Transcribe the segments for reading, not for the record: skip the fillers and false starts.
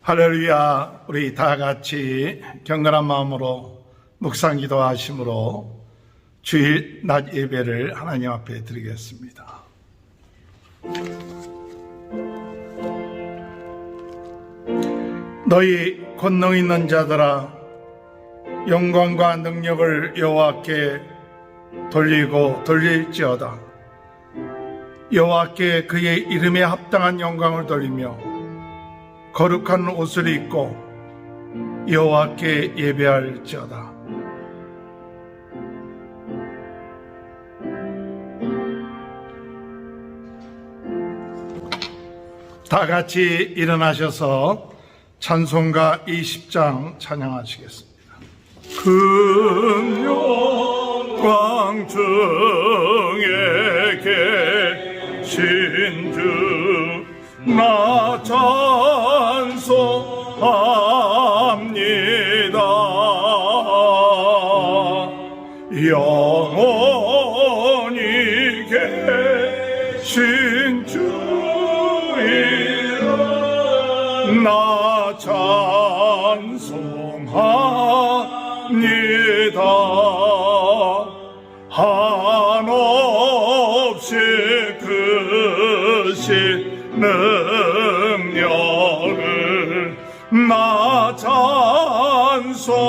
할렐루야. 우리 다 같이 경건한 마음으로 묵상 기도하심으로 주일 낮 예배를 하나님 앞에 드리겠습니다. 너희 권능 있는 자들아, 영광과 능력을 여호와께 돌리고 돌릴지어다. 여호와께 그의 이름에 합당한 영광을 돌리며 거룩한 옷을 입고 여호와께 예배할지어다. 다 같이 일어나셔서 찬송가 20장 찬양하시겠습니다. 금영광 중에 계신 주 나 찬송합니다. 영원히 계신 주이라 나 찬송합니다. 한없이 크신 능력을 나 찬송합니다.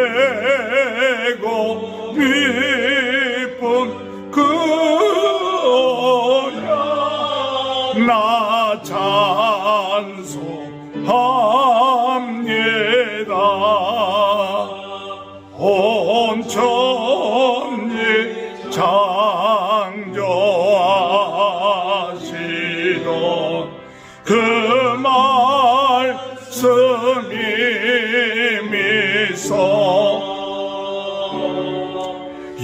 참되고 기쁜 그야 나 찬송합니다. 온 천지 창조하시던 그 말씀이 미소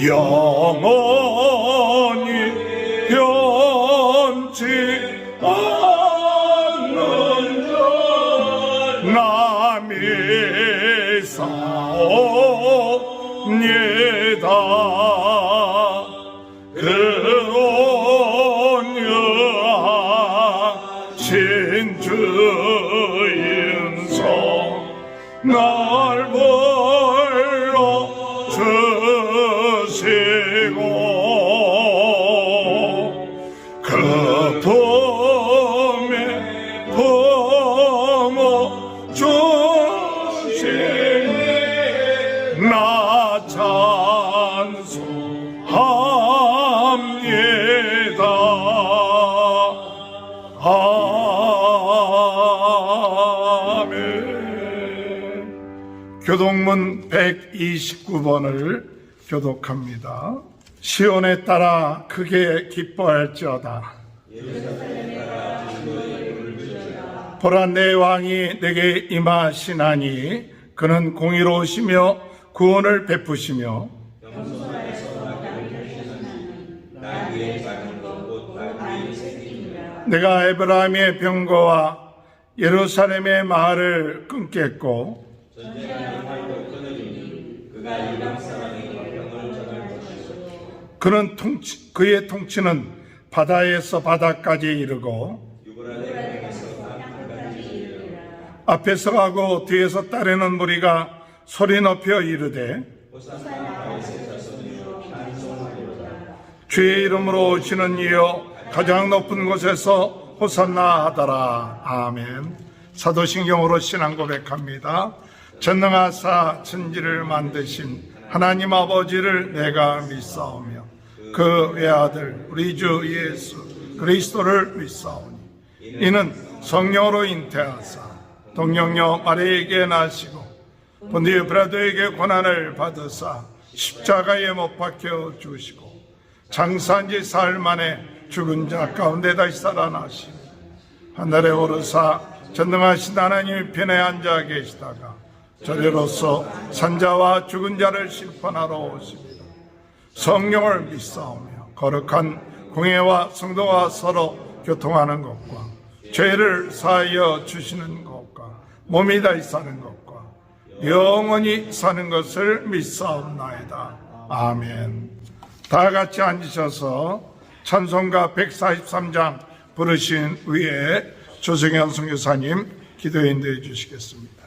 영원히 변치 않는 자 나 믿사옵니다. 그 온유하신 주인 성 날 불러주시고 그 품에 품어주시니 나 찬송합니다. 아멘. 교독문 129번을 교독합니다. 시온에 따라 크게 기뻐할지어다. 보라, 내 왕이 내게 임하시나니 그는 공의로우시며 구원을 베푸시며 내가 에브라임의 병거와 예루살렘의 마을을 끊겠고 그의 통치는 바다에서 바다까지 이르고 앞에서 가고 뒤에서 따르는 무리가 소리 높여 이르되 주의 이름으로 오시는 이여 가장 높은 곳에서 호산나 하더라. 아멘. 사도신경으로 신앙 고백합니다. 전능하사 천지를 만드신 하나님 아버지를 내가 믿사오며 그 외아들 우리 주 예수 그리스도를 믿사오니 이는 성령으로 잉태하사 동정녀 마리아에게 나시고 본디오 빌라도에게 고난을 받으사 십자가에 못 박혀 죽으시고 장사한 지 사흘 만에 죽은 자 가운데 다시 살아나시고 하늘에 오르사 전능하신 하나님의 편에 앉아 계시다가 저리로서 산자와 죽은 자를 심판하러 오십니다. 성령을 믿사오며 거룩한 공회와 성도가 서로 교통하는 것과 죄를 사하여 주시는 것과 몸이 다시 사는 것과 영원히 사는 것을 믿사옵나이다. 아멘. 다 같이 앉으셔서 찬송가 143장 부르신 후에 조성현 선교사님 기도 인도해 주시겠습니다.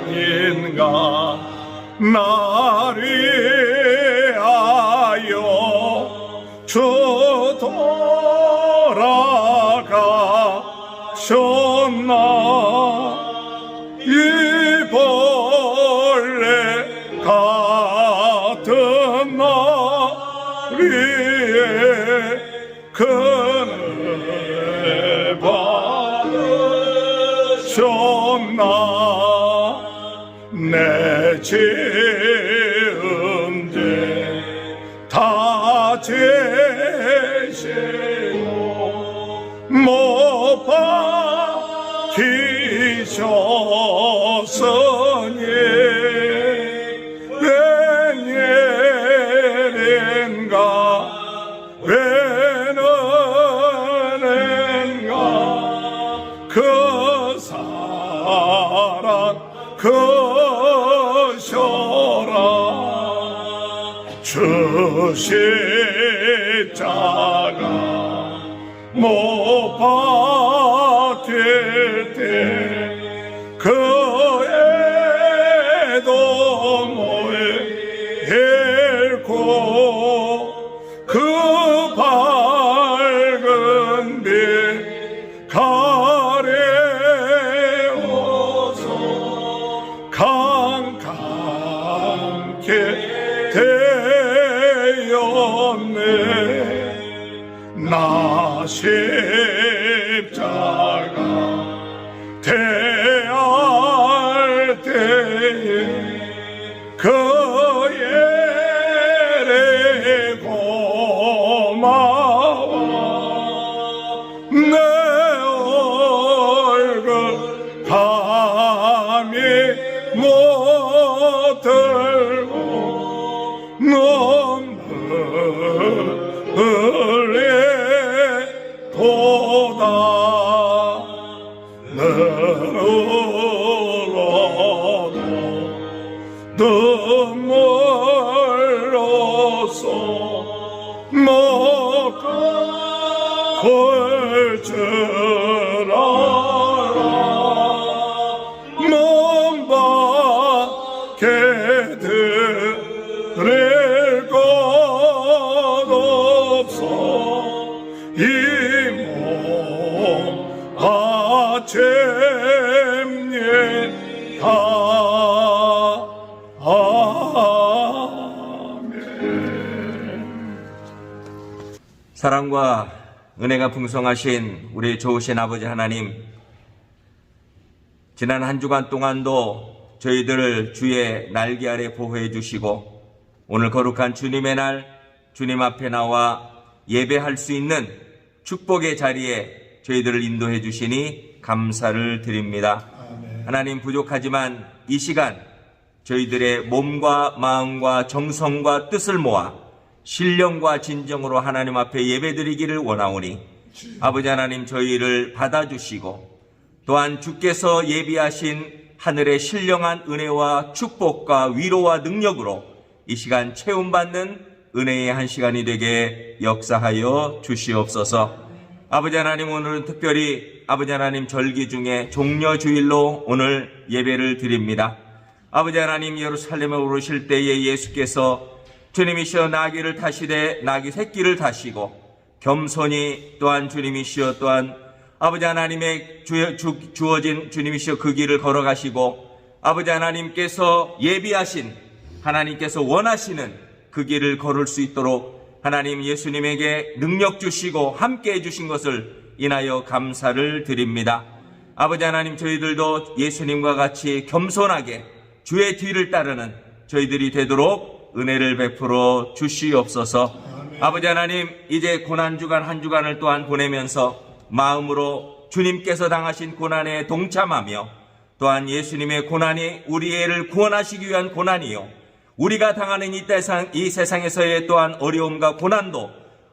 웬마인가 나를 위하여 주 돌아가셨나 이 벌레 같은 나리에 그늘 받으셨나 내 죄음들 다 제시고 못 박히셨으니 웬일인가 웬은인가 그 사랑 그셔라 주 십자가 못 박힐 때 그 애도 못 잃고 그 밝은 빛 가려워서 강감케 되었네 나 십자가 대할 때에 그 예래 고마워 내 얼굴 감히 못 들고 눈물 흘리도다 눈으로도 눈물로서 못 볼 줄 알아 몸 밖에 드릴 것 없어 이 몸 아잼니다 사랑과 은혜가 풍성하신 우리 좋으신 아버지 하나님, 지난 한 주간 동안도 저희들을 주의 날개 아래 보호해 주시고 오늘 거룩한 주님의 날 주님 앞에 나와 예배할 수 있는 축복의 자리에 저희들을 인도해 주시니 감사를 드립니다. 하나님, 부족하지만 이 시간 저희들의 몸과 마음과 정성과 뜻을 모아 신령과 진정으로 하나님 앞에 예배드리기를 원하오니 아버지 하나님, 저희를 받아주시고 또한 주께서 예비하신 하늘의 신령한 은혜와 축복과 위로와 능력으로 이 시간 체험받는 은혜의 한 시간이 되게 역사하여 주시옵소서. 아버지 하나님, 오늘은 특별히 아버지 하나님 절기 중에 종려주일로 오늘 예배를 드립니다. 아버지 하나님, 예루살렘에 오르실 때에 예수께서 주님이시여 나귀를 타시되 나귀 새끼를 타시고 겸손히 또한 주님이시여 또한 아버지 하나님의 주어진 주님이시여 그 길을 걸어가시고 아버지 하나님께서 예비하신 하나님께서 원하시는 그 길을 걸을 수 있도록 하나님 예수님에게 능력 주시고 함께 해주신 것을 인하여 감사를 드립니다. 아버지 하나님, 저희들도 예수님과 같이 겸손하게 주의 뒤를 따르는 저희들이 되도록 은혜를 베풀어 주시옵소서. 아버지 하나님, 이제 고난주간 한 주간을 또한 보내면서 마음으로 주님께서 당하신 고난에 동참하며 또한 예수님의 고난이 우리를 구원하시기 위한 고난이요, 우리가 당하는 이 세상에서의 또한 어려움과 고난도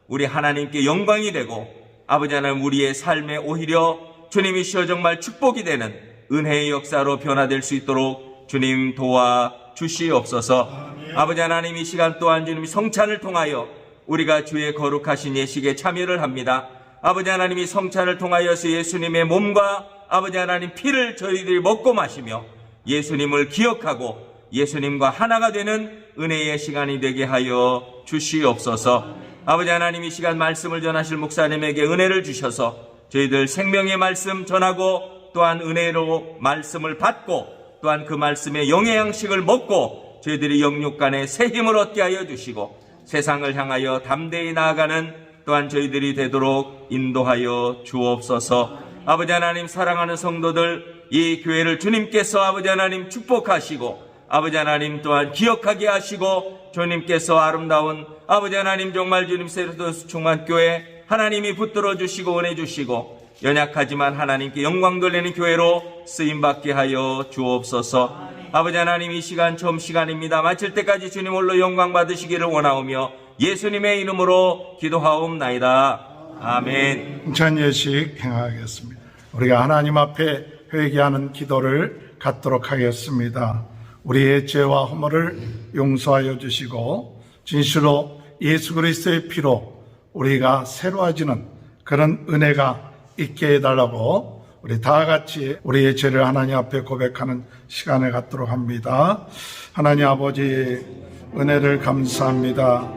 우리 하나님께 영광이 되고 아버지 하나님, 우리의 삶에 오히려 주님이시여 정말 축복이 되는 은혜의 역사로 변화될 수 있도록 주님 도와 주시옵소서. 아버지 하나님, 이 시간 또한 주님 성찬을 통하여 우리가 주의 거룩하신 예식에 참여를 합니다. 아버지 하나님, 이 성찬을 통하여서 예수님의 몸과 아버지 하나님 피를 저희들이 먹고 마시며 예수님을 기억하고 예수님과 하나가 되는 은혜의 시간이 되게 하여 주시옵소서. 아버지 하나님, 이 시간 말씀을 전하실 목사님에게 은혜를 주셔서 저희들 생명의 말씀 전하고 또한 은혜로 말씀을 받고 또한 그 말씀의 영의 양식을 먹고 저희들이 영육간에 새 힘을 얻게 하여 주시고 세상을 향하여 담대히 나아가는 또한 저희들이 되도록 인도하여 주옵소서. 아버지 하나님, 사랑하는 성도들, 이 교회를 주님께서 아버지 하나님 축복하시고 아버지 하나님 또한 기억하게 하시고 주님께서 아름다운 아버지 하나님 정말 주님 세르도스 충만교회 하나님이 붙들어 주시고 은혜 주시고 연약하지만 하나님께 영광 돌리는 교회로 쓰임받게 하여 주옵소서. 아버지 하나님, 이 시간 처음 시간입니다. 마칠 때까지 주님 홀로 영광 받으시기를 원하오며 예수님의 이름으로 기도하옵나이다. 아멘. 성찬 예식 행하겠습니다. 우리가 하나님 앞에 회개하는 기도를 갖도록 하겠습니다. 우리의 죄와 허물을 용서하여 주시고 진실로 예수 그리스도의 피로 우리가 새로워지는 그런 은혜가 있게 해달라고 우리 다 같이 우리의 죄를 하나님 앞에 고백하는 시간을 갖도록 합니다. 하나님 아버지, 은혜를 감사합니다.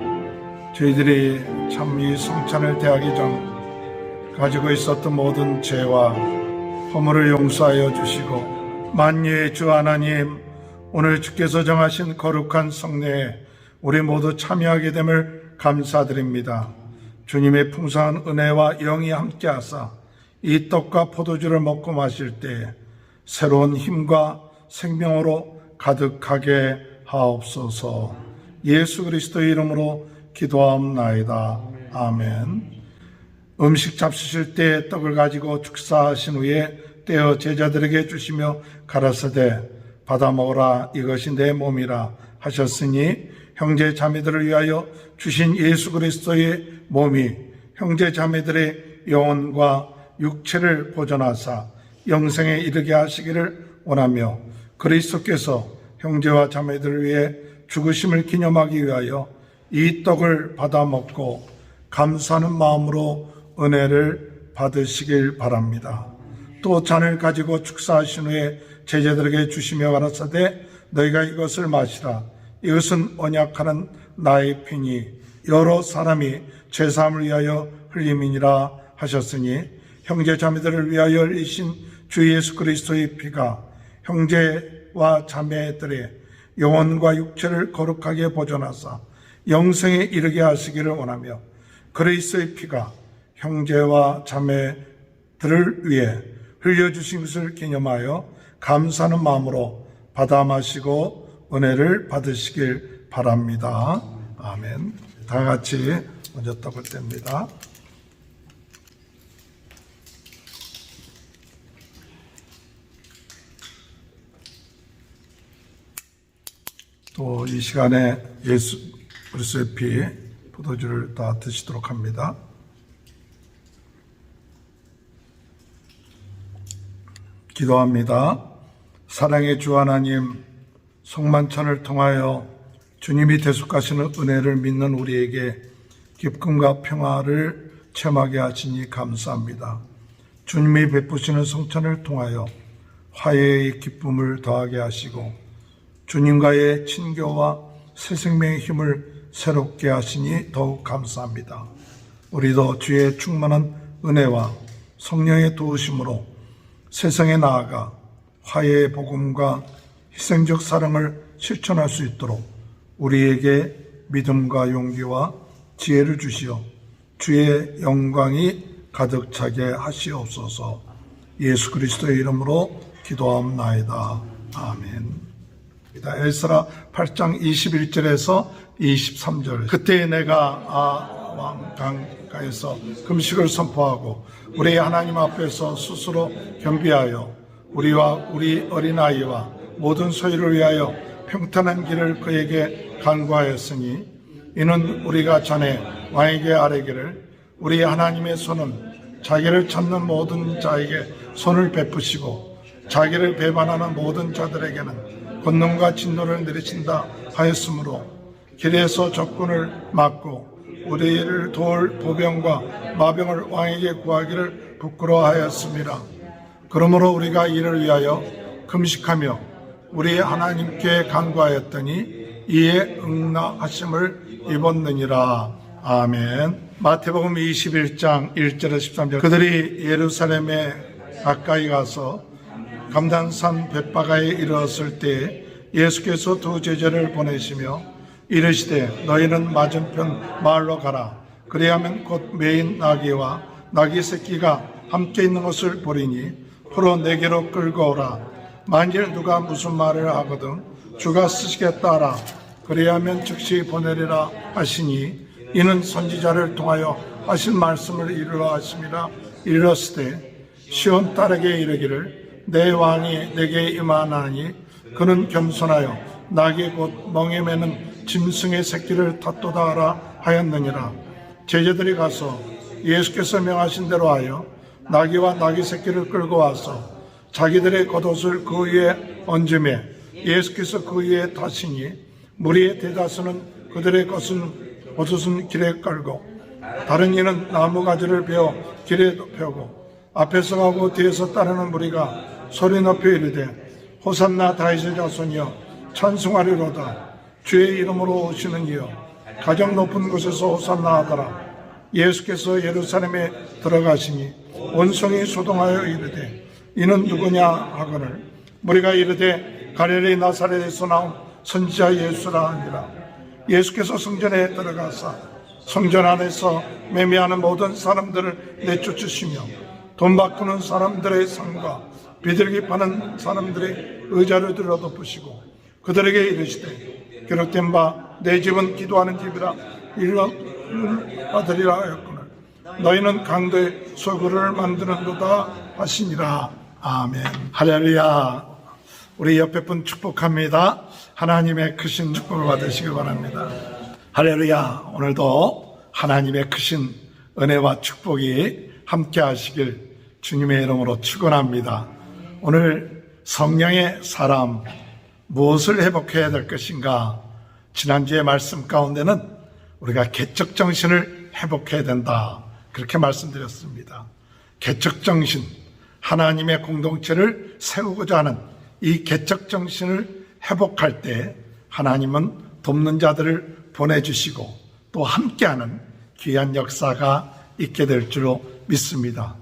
저희들이 참 이 성찬을 대하기 전 가지고 있었던 모든 죄와 허물을 용서하여 주시고 만유의 주 하나님, 오늘 주께서 정하신 거룩한 성례에 우리 모두 참여하게 됨을 감사드립니다. 주님의 풍성한 은혜와 영이 함께하사 이 떡과 포도주를 먹고 마실 때 새로운 힘과 생명으로 가득하게 하옵소서. 예수 그리스도의 이름으로 기도하옵나이다. 아멘. 음식 잡수실 때 떡을 가지고 축사하신 후에 떼어 제자들에게 주시며 가라사대 받아 먹으라, 이것이 내 몸이라 하셨으니 형제 자매들을 위하여 주신 예수 그리스도의 몸이 형제 자매들의 영혼과 육체를 보존하사 영생에 이르게 하시기를 원하며 그리스도께서 형제와 자매들을 위해 죽으심을 기념하기 위하여 이 떡을 받아 먹고 감사하는 마음으로 은혜를 받으시길 바랍니다. 또 잔을 가지고 축사하신 후에 제자들에게 주시며 가라사대 너희가 이것을 마시라, 이것은 언약하는 나의 피니 여러 사람이 죄사함을 위하여 흘림이니라 하셨으니 형제 자매들을 위하여 흘리신 주 예수 그리스도의 피가 형제와 자매들의 영혼과 육체를 거룩하게 보존하사 영생에 이르게 하시기를 원하며 그리스도의 피가 형제와 자매들을 위해 흘려주신 것을 기념하여 감사하는 마음으로 받아 마시고 은혜를 받으시길 바랍니다. 아멘. 다 같이 먼저 떡을 뗍니다. 또 이 시간에 예수 그리스도의 피 포도주를 다 드시도록 합니다. 기도합니다. 사랑의 주 하나님, 성만찬을 통하여 주님이 대속하시는 은혜를 믿는 우리에게 기쁨과 평화를 체험하게 하시니 감사합니다. 주님이 베푸시는 성찬을 통하여 화해의 기쁨을 더하게 하시고 주님과의 친교와 새 생명의 힘을 새롭게 하시니 더욱 감사합니다. 우리도 주의 충만한 은혜와 성령의 도우심으로 세상에 나아가 화해의 복음과 희생적 사랑을 실천할 수 있도록 우리에게 믿음과 용기와 지혜를 주시어 주의 영광이 가득 차게 하시옵소서. 예수 그리스도의 이름으로 기도하옵나이다. 아멘. 에스라 8장 21절에서 23절. 그때 내가 왕강가에서 금식을 선포하고 우리 하나님 앞에서 스스로 경비하여 우리와 우리 어린아이와 모든 소유를 위하여 평탄한 길을 그에게 간구하였으니 이는 우리가 전에 왕에게 아뢰기를 우리 하나님의 손은 자기를 찾는 모든 자에게 손을 베푸시고 자기를 배반하는 모든 자들에게는 권능과 진노를 내리신다 하였으므로 길에서 적군을 막고 우리를 도울 보병과 마병을 왕에게 구하기를 부끄러워하였습니다. 그러므로 우리가 이를 위하여 금식하며 우리 하나님께 간구하였더니 이에 응답하심을 입었느니라. 아멘. 마태복음 21장 1절에서 13절. 그들이 예루살렘에 가까이 가서 감단산 벳바가에 이르렀을 때 예수께서 두 제자를 보내시며 이르시되 너희는 맞은편 마을로 가라. 그리하면 곧 매인 나귀와 나귀 새끼가 함께 있는 것을 보리니 풀어 내게로 끌고 오라. 만일 누가 무슨 말을 하거든 주가 쓰시겠다 하라. 그리하면 즉시 보내리라 하시니 이는 선지자를 통하여 하신 말씀을 이루려 하심이라. 이르렀으되 시온 딸에게 이르기를 내 왕이 내게 임하나니 그는 겸손하여 나귀 곧 멍에 매는 짐승의 새끼를 탓도다 하라 하였느니라. 제자들이 가서 예수께서 명하신 대로 하여 나귀와 나귀 새끼를 끌고 와서 자기들의 겉옷을 그 위에 얹으매 예수께서 그 위에 타시니 무리의 대다수는 그들의 겉옷은 길에 깔고 다른 이는 나무가지를 베어 길에 펴고 앞에서 가고 뒤에서 따르는 무리가 소리 높여 이르되 호산나 다윗의 자손이여 찬송하리로다. 주의 이름으로 오시는 이여 가장 높은 곳에서 호산나 하더라. 예수께서 예루살렘에 들어가시니 원성이 소동하여 이르되 이는 누구냐 하거늘 무리가 이르되 갈릴리 나사렛에서 나온 선지자 예수라 하니라. 예수께서 성전에 들어가사 성전 안에서 매매하는 모든 사람들을 내쫓으시며 돈 바꾸는 사람들의 상과 비둘기 파는 사람들의 의자를 들어 덮으시고 그들에게 이르시되 기록된 바 내 집은 기도하는 집이라 이름을 받으리라 하였거늘 너희는 강도의 소굴을 만드는도다 하시니라. 아멘. 할렐루야. 우리 옆에 분 축복합니다. 하나님의 크신 축복을 받으시기 바랍니다. 할렐루야. 오늘도 하나님의 크신 은혜와 축복이 함께 하시길 주님의 이름으로 축원합니다. 오늘 성령의 사람 무엇을 회복해야 될 것인가? 지난주의 말씀 가운데는 우리가 개척정신을 회복해야 된다 그렇게 말씀드렸습니다. 개척정신, 하나님의 공동체를 세우고자 하는 이 개척정신을 회복할 때 하나님은 돕는 자들을 보내주시고 또 함께하는 귀한 역사가 있게 될 줄로 믿습니다.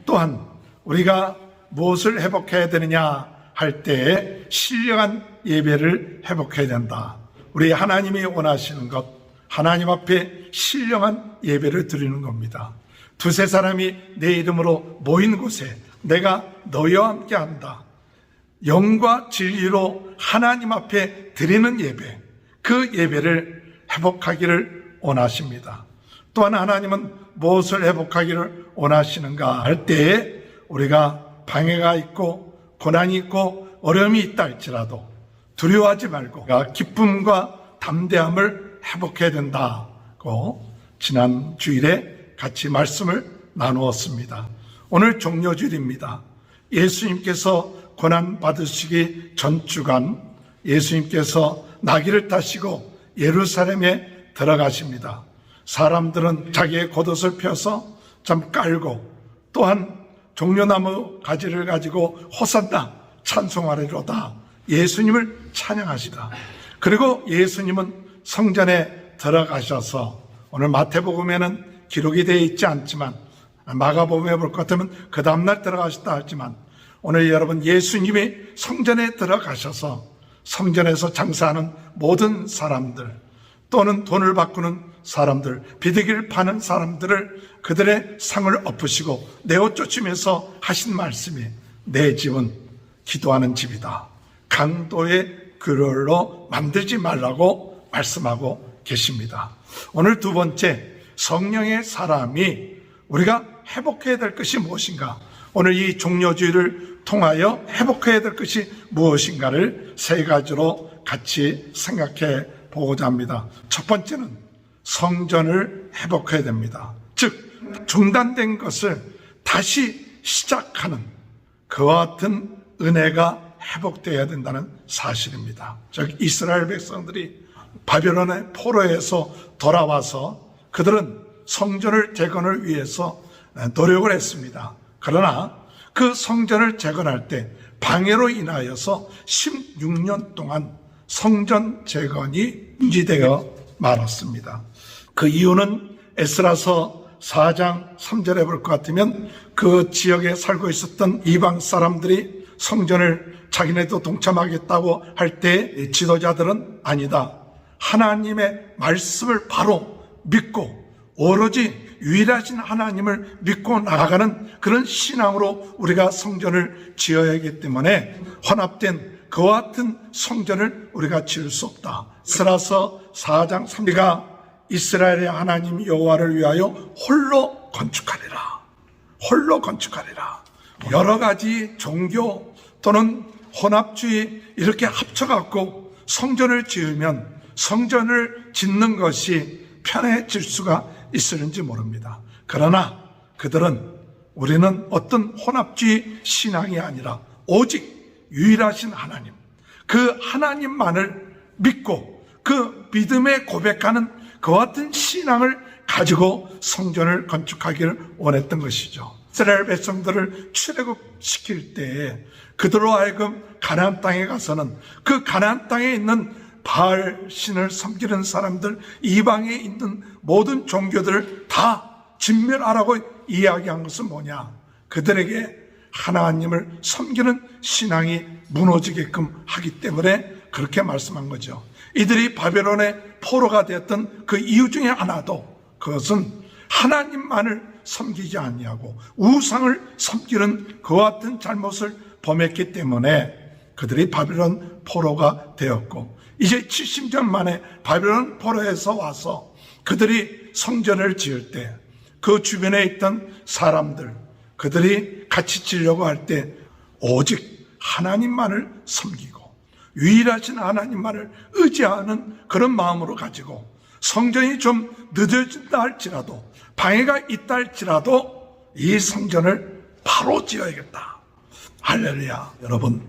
또한 우리가 무엇을 회복해야 되느냐 할 때에 신령한 예배를 회복해야 된다. 우리 하나님이 원하시는 것, 하나님 앞에 신령한 예배를 드리는 겁니다. 두세 사람이 내 이름으로 모인 곳에 내가 너희와 함께 한다. 영과 진리로 하나님 앞에 드리는 예배, 그 예배를 회복하기를 원하십니다. 또한 하나님은 무엇을 회복하기를 원하시는가 할 때에 우리가 방해가 있고 고난이 있고 어려움이 있다 할지라도 두려워하지 말고 기쁨과 담대함을 회복해야 된다고 지난 주일에 같이 말씀을 나누었습니다. 오늘 종료주일입니다. 예수님께서 고난 받으시기 전 주간 예수님께서 나귀를 타시고 예루살렘에 들어가십니다. 사람들은 자기의 겉옷을 펴서 좀 깔고 또한 종려나무 가지를 가지고 호산나 찬송하리로다. 예수님을 찬양하시다. 그리고 예수님은 성전에 들어가셔서 오늘 마태복음에는 기록이 되어 있지 않지만 마가복음에 볼 것 같으면 그 다음날 들어가셨다 하지만 오늘 여러분 예수님이 성전에 들어가셔서 성전에서 장사하는 모든 사람들 또는 돈을 바꾸는 사람들, 비둘기를 파는 사람들을 그들의 상을 엎으시고 내어 쫓으면서 하신 말씀이 내 집은 기도하는 집이다. 강도의 그럴로 만들지 말라고 말씀하고 계십니다. 오늘 두 번째, 성령의 사람이 우리가 회복해야 될 것이 무엇인가? 오늘 이 종료주의를 통하여 회복해야 될 것이 무엇인가를 세 가지로 같이 생각해 보고자 합니다. 첫 번째는 성전을 회복해야 됩니다. 즉 중단된 것을 다시 시작하는 그와 같은 은혜가 회복되어야 된다는 사실입니다. 즉 이스라엘 백성들이 바벨론의 포로에서 돌아와서 그들은 성전을 재건을 위해서 노력을 했습니다. 그러나 그 성전을 재건할 때 방해로 인하여서 16년 동안 성전 재건이 중지되어 말았습니다. 그 이유는 에스라서 4장 3절에 볼 것 같으면 그 지역에 살고 있었던 이방 사람들이 성전을 자기네도 동참하겠다고 할 때 지도자들은 아니다. 하나님의 말씀을 바로 믿고 오로지 유일하신 하나님을 믿고 나아가는 그런 신앙으로 우리가 성전을 지어야 하기 때문에 혼합된 그와 같은 성전을 우리가 지을 수 없다. 에스라서 4장 3절가 이스라엘의 하나님 여호와를 위하여 홀로 건축하리라. 홀로 건축하리라. 여러 가지 종교 또는 혼합주의 이렇게 합쳐갖고 성전을 지으면 성전을 짓는 것이 편해질 수가 있을는지 모릅니다. 그러나 그들은 우리는 어떤 혼합주의 신앙이 아니라 오직 유일하신 하나님, 그 하나님만을 믿고 그 믿음에 고백하는 그와 같은 신앙을 가지고 성전을 건축하기를 원했던 것이죠. 이스라엘 백성들을 출애굽시킬 때에 그들로 하여금 가나안 땅에 가서는 그 가나안 땅에 있는 바알 신을 섬기는 사람들, 이방에 있는 모든 종교들을 다 진멸하라고 이야기한 것은 뭐냐? 그들에게 하나님을 섬기는 신앙이 무너지게끔 하기 때문에 그렇게 말씀한 거죠. 이들이 바벨론의 포로가 되었던 그 이유 중에 하나도 그것은 하나님만을 섬기지 아니하고 우상을 섬기는 그와 같은 잘못을 범했기 때문에 그들이 바벨론 포로가 되었고, 이제 70년 만에 바벨론 포로에서 와서 그들이 성전을 지을 때 그 주변에 있던 사람들, 그들이 같이 지으려고 할 때 오직 하나님만을 섬기고 유일하신 하나님만을 의지하는 그런 마음으로 가지고 성전이 좀 늦어진다 할지라도 방해가 있다 할지라도 이 성전을 바로 지어야겠다. 할렐루야. 여러분,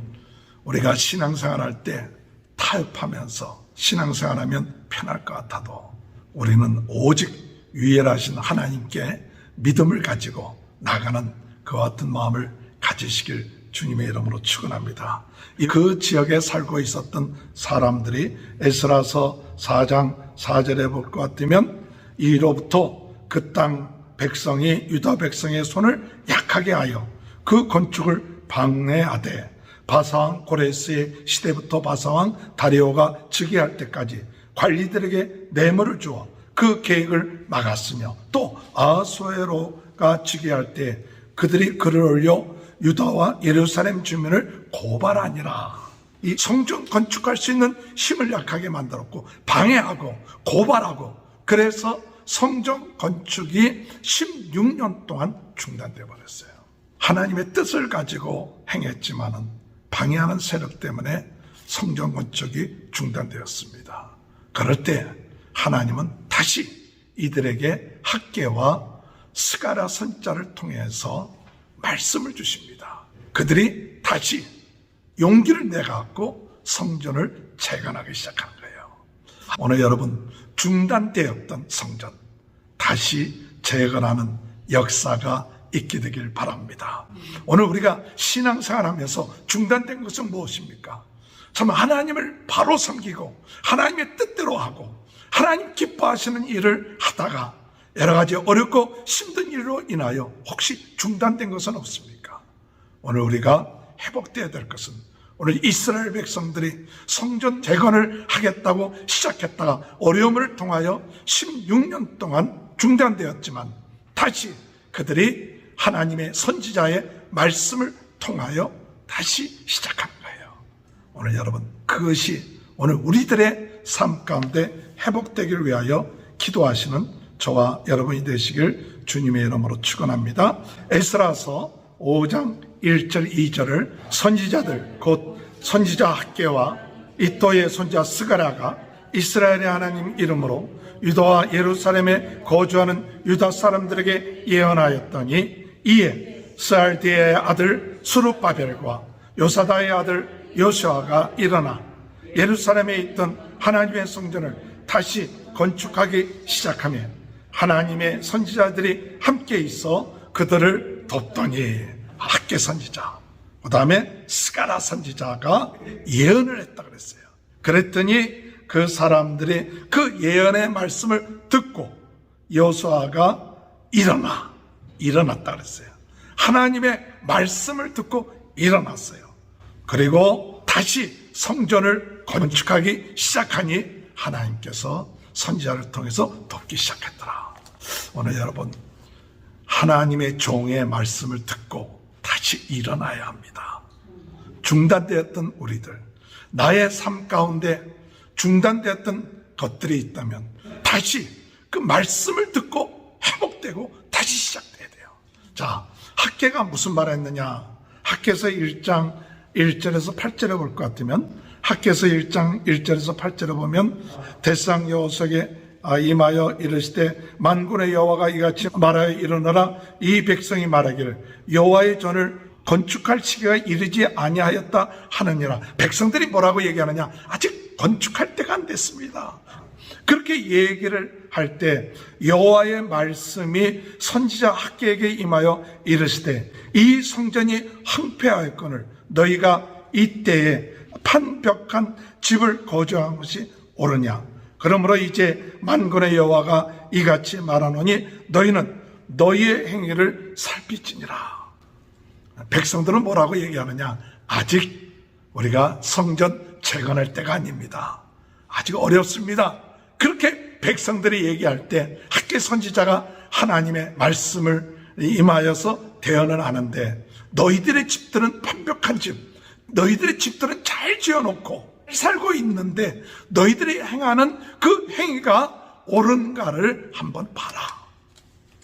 우리가 신앙생활할 때 타협하면서 신앙생활하면 편할 것 같아도 우리는 오직 유일하신 하나님께 믿음을 가지고 나가는 그와 같은 마음을 가지시길 주님의 이름으로 축원합니다. 그 지역에 살고 있었던 사람들이 에스라서 4장 4절에 볼 것 같으면 이로부터 그 땅 백성이 유다 백성의 손을 약하게 하여 그 건축을 방해하되 바사왕 고레스의 시대부터 바사왕 다리오가 즉위할 때까지 관리들에게 뇌물을 주어 그 계획을 막았으며, 또 아하수에로가 즉위할 때 그들이 글을 올려 유다와 예루살렘 주민을 고발하니라. 이 성전 건축할 수 있는 힘을 약하게 만들었고 방해하고 고발하고, 그래서 성전 건축이 16년 동안 중단되어 버렸어요. 하나님의 뜻을 가지고 행했지만은 방해하는 세력 때문에 성전 건축이 중단되었습니다. 그럴 때 하나님은 다시 이들에게 학개와 스가랴 선지자를 통해서 말씀을 주십니다. 그들이 다시 용기를 내갖고 성전을 재건하기 시작한 거예요. 오늘 여러분, 중단되었던 성전 다시 재건하는 역사가 있게 되길 바랍니다. 오늘 우리가 신앙생활하면서 중단된 것은 무엇입니까? 참 하나님을 바로 섬기고 하나님의 뜻대로 하고 하나님 기뻐하시는 일을 하다가 여러 가지 어렵고 힘든 일로 인하여 혹시 중단된 것은 없습니까? 오늘 우리가 회복되어야 될 것은, 오늘 이스라엘 백성들이 성전 재건을 하겠다고 시작했다가 어려움을 통하여 16년 동안 중단되었지만 다시 그들이 하나님의 선지자의 말씀을 통하여 다시 시작한 거예요. 오늘 여러분, 그것이 오늘 우리들의 삶 가운데 회복되기를 위하여 기도하시는 저와 여러분이 되시길 주님의 이름으로 축원합니다. 에스라서 5장 1절 2절을 선지자들 곧 선지자 학개와 이또의 선지자 스가랴가 이스라엘의 하나님 이름으로 유다와 예루살렘에 거주하는 유다 사람들에게 예언하였더니, 이에 스알디의 아들 수룹바벨과 요사다의 아들 여호수아가 일어나 예루살렘에 있던 하나님의 성전을 다시 건축하기 시작하며 하나님의 선지자들이 함께 있어 그들을 돕더니 학개 선지자, 그 다음에 스가랴 선지자가 예언을 했다 그랬어요. 그랬더니 그 사람들이 그 예언의 말씀을 듣고 여호수아가 일어났다 그랬어요. 하나님의 말씀을 듣고 일어났어요. 그리고 다시 성전을 건축하기 시작하니 하나님께서 선지자를 통해서 돕기 시작했더라. 오늘 여러분, 하나님의 종의 말씀을 듣고 다시 일어나야 합니다. 중단되었던 우리들, 나의 삶 가운데 중단되었던 것들이 있다면 다시 그 말씀을 듣고 회복되고 다시 시작돼야 돼요. 자, 학개가 무슨 말을 했느냐? 학개서 1장 1절에서 8절에 볼 것 같으면, 학개서 1장 1절에서 8절에 보면 대상 여호수아에게 임하여 이르시되 만군의 여호와가 이같이 말하여 이르노라. 이 백성이 말하기를 여호와의 전을 건축할 시기가 이르지 아니하였다 하느니라. 백성들이 뭐라고 얘기하느냐? 아직 건축할 때가 안 됐습니다. 그렇게 얘기를 할 때 여호와의 말씀이 선지자 학개에게 임하여 이르시되 이 성전이 황폐하였거늘 너희가 이때에 판벽한 집을 거주한 것이 옳으냐? 그러므로 이제 만군의 여호와가 이같이 말하노니 너희는 너희의 행위를 살피지니라. 백성들은 뭐라고 얘기하느냐? 아직 우리가 성전 재건할 때가 아닙니다. 아직 어렵습니다. 그렇게 백성들이 얘기할 때 학개 선지자가 하나님의 말씀을 임하여서 대언을 하는데, 너희들의 집들은 완벽한 집, 너희들의 집들은 잘 지어놓고 살고 있는데 너희들이 행하는 그 행위가 옳은가를 한번 봐라.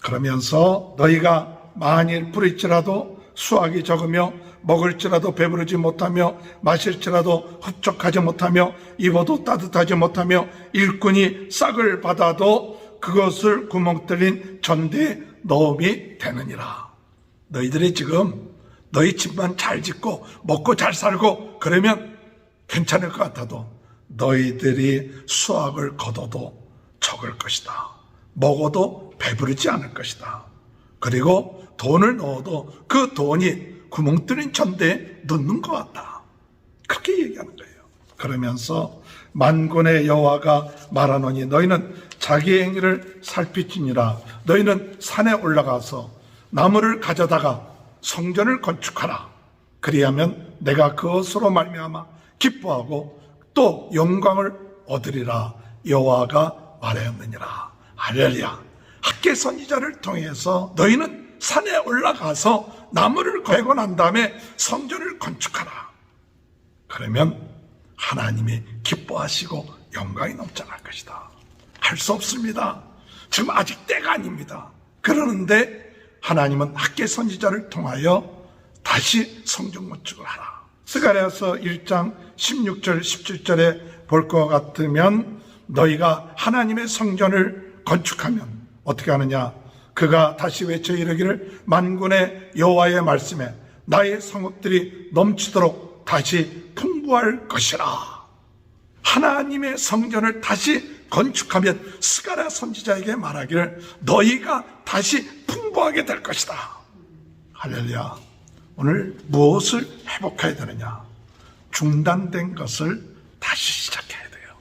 그러면서 너희가 만일 부릴지라도 수확이 적으며 먹을지라도 배부르지 못하며 마실지라도 흡족하지 못하며 입어도 따뜻하지 못하며 일꾼이 싹을 받아도 그것을 구멍 뚫린 전대에 넣음이 되느니라. 너희들이 지금 너희 집만 잘 짓고 먹고 잘 살고 그러면 괜찮을 것 같아도 너희들이 수확을 거둬도 적을 것이다. 먹어도 배부르지 않을 것이다. 그리고 돈을 넣어도 그 돈이 구멍 뚫린 전대에 넣는 것 같다. 그렇게 얘기하는 거예요. 그러면서 만군의 여호와가 말하노니 너희는 자기 행위를 살피지니라. 너희는 산에 올라가서 나무를 가져다가 성전을 건축하라. 그리하면 내가 그것으로 말미암아 기뻐하고 또 영광을 얻으리라. 여호와가 말하였느니라. 할렐루야. 학개 선지자를 통해서 너희는 산에 올라가서 나무를 베고 난 다음에 성전을 건축하라. 그러면 하나님이 기뻐하시고 영광이 넘쳐날 것이다. 할 수 없습니다. 지금 아직 때가 아닙니다. 그러는데 하나님은 학개 선지자를 통하여 다시 성전 건축을 하라. 스가랴서 1장 16절 17절에 볼 것 같으면 너희가 하나님의 성전을 건축하면 어떻게 하느냐? 그가 다시 외쳐 이르기를 만군의 여호와의 말씀에 나의 성읍들이 넘치도록 다시 풍부할 것이라. 하나님의 성전을 다시 건축하면 스가랴 선지자에게 말하기를 너희가 다시 풍부하게 될 것이다. 할렐루야. 오늘 무엇을 회복해야 되느냐? 중단된 것을 다시 시작해야 돼요.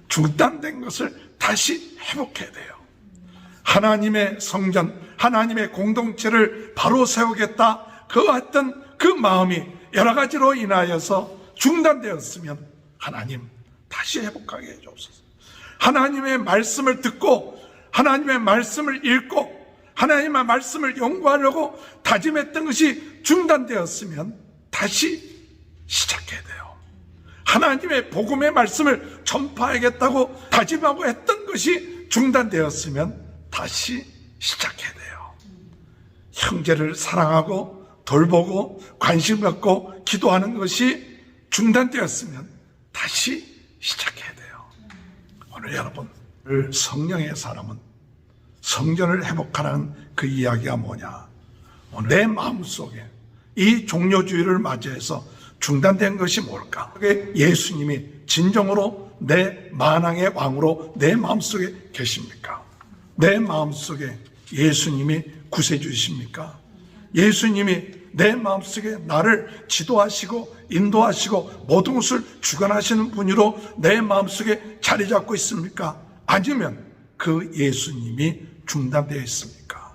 중단된 것을 다시 회복해야 돼요. 하나님의 성전, 하나님의 공동체를 바로 세우겠다. 그 어떤 그 마음이 여러 가지로 인하여서 중단되었으면 하나님 다시 회복하게 해주옵소서. 하나님의 말씀을 듣고 하나님의 말씀을 읽고 하나님의 말씀을 연구하려고 다짐했던 것이 중단되었으면 다시 시작해야 돼요. 하나님의 복음의 말씀을 전파하겠다고 다짐하고 했던 것이 중단되었으면 다시 시작해야 돼요. 형제를 사랑하고 돌보고 관심 갖고 기도하는 것이 중단되었으면 다시 시작해야 돼요. 오늘 여러분, 성령의 사람은 성전을 회복하라는 그 이야기가 뭐냐? 내 마음속에 이 종료주의를 맞이해서 중단된 것이 뭘까? 그게 예수님이 진정으로 내 만왕의 왕으로 내 마음속에 계십니까? 내 마음속에 예수님이 구세주이십니까? 예수님이 내 마음속에 나를 지도하시고 인도하시고 모든 것을 주관하시는 분으로 내 마음속에 자리 잡고 있습니까? 아니면 그 예수님이 중단되어 있습니까?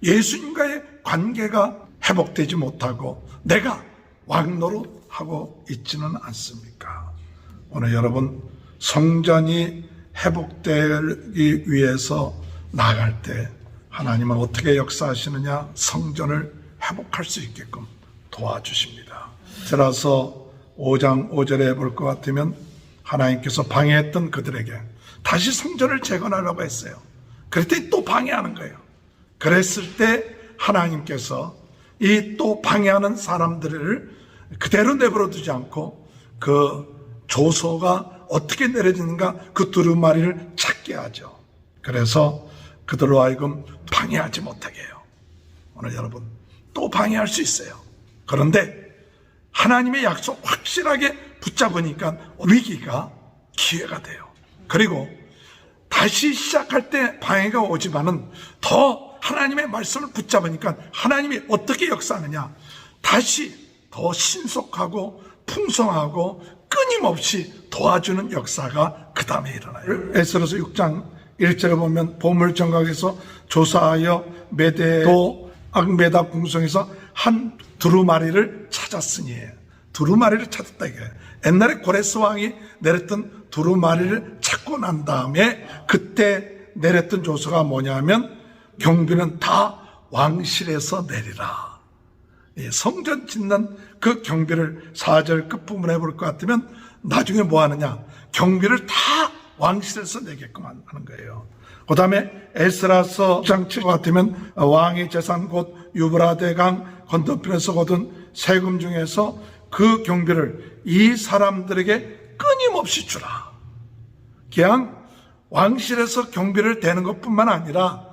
예수님과의 관계가 회복되지 못하고 내가 왕노릇하고 있지는 않습니까? 오늘 여러분, 성전이 회복되기 위해서 나아갈 때 하나님은 어떻게 역사하시느냐? 성전을 회복할 수 있게끔 도와주십니다. 들어서 5장 5절에 볼 것 같으면 하나님께서 방해했던 그들에게 다시 성전을 재건하라고 했어요. 그랬더니 또 방해하는 거예요. 그랬을 때 하나님께서 이 또 방해하는 사람들을 그대로 내버려 두지 않고 그 조서가 어떻게 내려지는가 그 두루마리를 찾게 하죠. 그래서 그들로 하여금 방해하지 못하게 해요. 오늘 여러분, 또 방해할 수 있어요. 그런데 하나님의 약속 확실하게 붙잡으니까 위기가 기회가 돼요. 그리고 다시 시작할 때 방해가 오지만은 더 하나님의 말씀을 붙잡으니까 하나님이 어떻게 역사하느냐? 다시 더 신속하고 풍성하고 끊임없이 도와주는 역사가 그 다음에 일어나요. 에스더서 6장 1절에 보면 보물정각에서 조사하여 메대도 악메다 궁성에서 한 두루마리를 찾았으니, 두루마리를 찾았다 이게 옛날에 고레스 왕이 내렸던 두루마리를 찾고 난 다음에 그때 내렸던 조서가 뭐냐면 경비는 다 왕실에서 내리라. 성전 짓는 그 경비를 4절 끝부분에 볼 것 같으면 나중에 뭐 하느냐? 경비를 다 왕실에서 내게끔 하는 거예요. 그 다음에 에스라서 6장 7절 같으면 왕의 재산 곧 유브라데강 건너편에서 거둔 세금 중에서 그 경비를 이 사람들에게 끊임없이 주라. 그냥 왕실에서 경비를 대는 것뿐만 아니라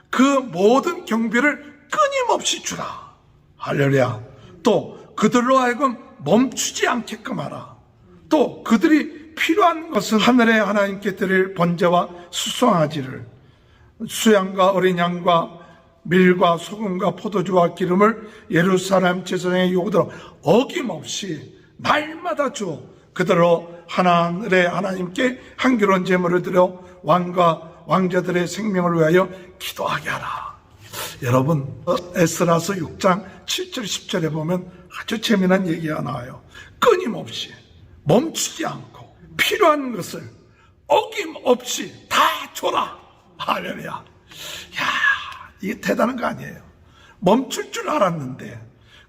그 모든 경비를 끊임없이 주라. 할렐루야. 또 그들로 하여금 멈추지 않게끔 하라. 또 그들이 필요한 것은 하늘의 하나님께 드릴 번제와 수송아지를, 수양과 어린 양과 밀과 소금과 포도주와 기름을 예루살렘 제사장의 요구대로 어김없이 날마다 주어 그대로 하늘의 하나님께 향기로운 제물을 드려 왕과 왕자들의 생명을 위하여 기도하게 하라. 여러분, 에스라서 6장 7절 10절에 보면 아주 재미난 얘기가 나와요. 끊임없이 멈추지 않고 필요한 것을 어김없이 다 줘라. 할렐루야. 야, 이게 대단한 거 아니에요. 멈출 줄 알았는데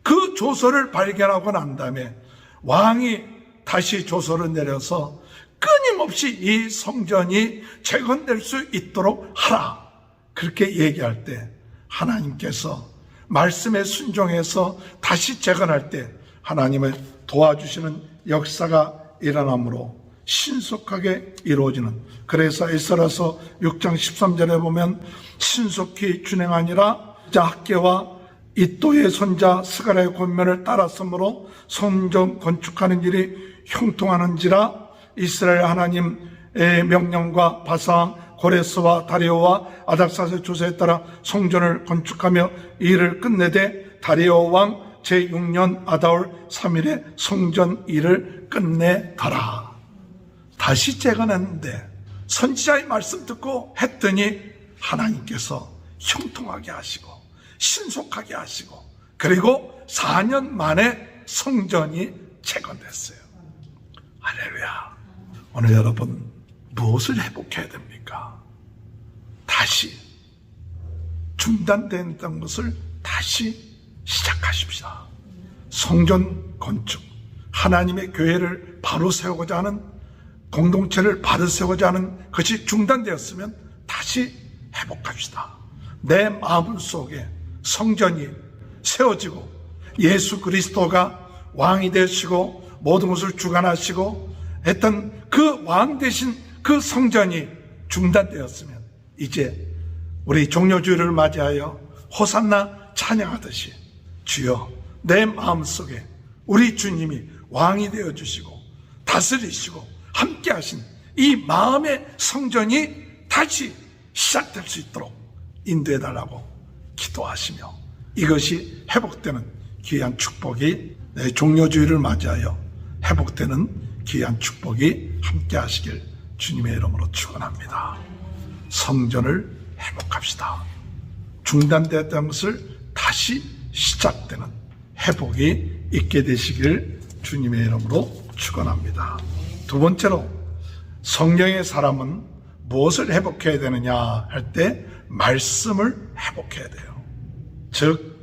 그 조서를 발견하고 난 다음에 왕이 다시 조서를 내려서 끊임없이 이 성전이 재건될 수 있도록 하라. 그렇게 얘기할 때 하나님께서 말씀에 순종해서 다시 재건할 때 하나님을 도와주시는 역사가 일어나므로 신속하게 이루어지는, 그래서 에스라서 6장 13절에 보면 신속히 준행하니라 학계와 이또의 손자 스가랴의 권면을 따랐으므로 성전 건축하는 일이 형통하는지라. 이스라엘 하나님의 명령과 바사왕 고레스와 다리오와 아닥사스의 조사에 따라 성전을 건축하며 일을 끝내되 다리오 왕 제6년 아다올 3일에 성전 일을 끝내더라. 다시 재건했는데 선지자의 말씀 듣고 했더니 하나님께서 형통하게 하시고 신속하게 하시고 그리고 4년 만에 성전이 재건됐어요. 할렐루야. 오늘 여러분, 무엇을 회복해야 됩니까? 다시 중단됐던 것을 다시 시작하십시다. 성전 건축, 하나님의 교회를 바로 세우고자 하는, 공동체를 바로 세우고자 하는 것이 중단되었으면 다시 회복합시다. 내 마음 속에 성전이 세워지고 예수 그리스도가 왕이 되시고 모든 것을 주관하시고 했던 그 왕 되신 그 성전이 중단되었으면 이제 우리 종료주일을 맞이하여 호산나 찬양하듯이 주여 내 마음속에 우리 주님이 왕이 되어주시고 다스리시고 함께 하신 이 마음의 성전이 다시 시작될 수 있도록 인도해달라고 기도하시며 이것이 회복되는 귀한 축복이 종료주의를 맞이하여 회복되는 귀한 축복이 함께 하시길 주님의 이름으로 축원합니다. 성전을 회복합시다. 중단됐던 것을 다시 시작되는 회복이 있게 되시길 주님의 이름으로 축원합니다. 두 번째로 성령의 사람은 무엇을 회복해야 되느냐 할 때 말씀을 회복해야 돼요. 즉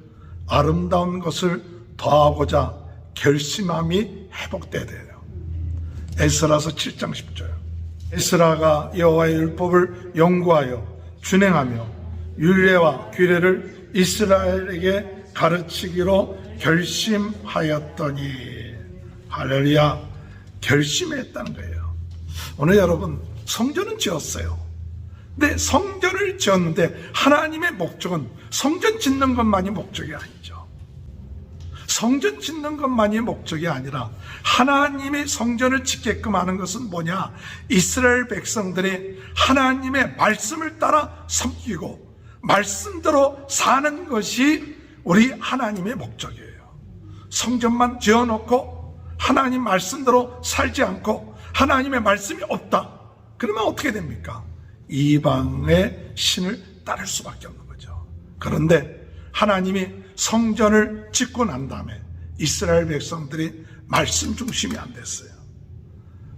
아름다운 것을 더하고자 결심함이 회복돼야 돼요. 에스라서 7장 10절. 에스라가 여호와의 율법을 연구하여 준행하며 율례와 규례를 이스라엘에게 가르치기로 결심하였더니, 할렐루야, 결심했다는 거예요. 오늘 여러분 성전은 지었어요. 근데 성전을 지었는데 하나님의 목적은 성전 짓는 것만이 목적이 아니죠. 성전 짓는 것만이 목적이 아니라 하나님의 성전을 짓게끔 하는 것은 뭐냐? 이스라엘 백성들이 하나님의 말씀을 따라 섬기고 말씀대로 사는 것이 우리 하나님의 목적이에요. 성전만 지어놓고 하나님 말씀대로 살지 않고 하나님의 말씀이 없다. 그러면 어떻게 됩니까? 이방의 신을 따를 수밖에 없는 거죠. 그런데 하나님이 성전을 짓고 난 다음에 이스라엘 백성들이 말씀 중심이 안 됐어요.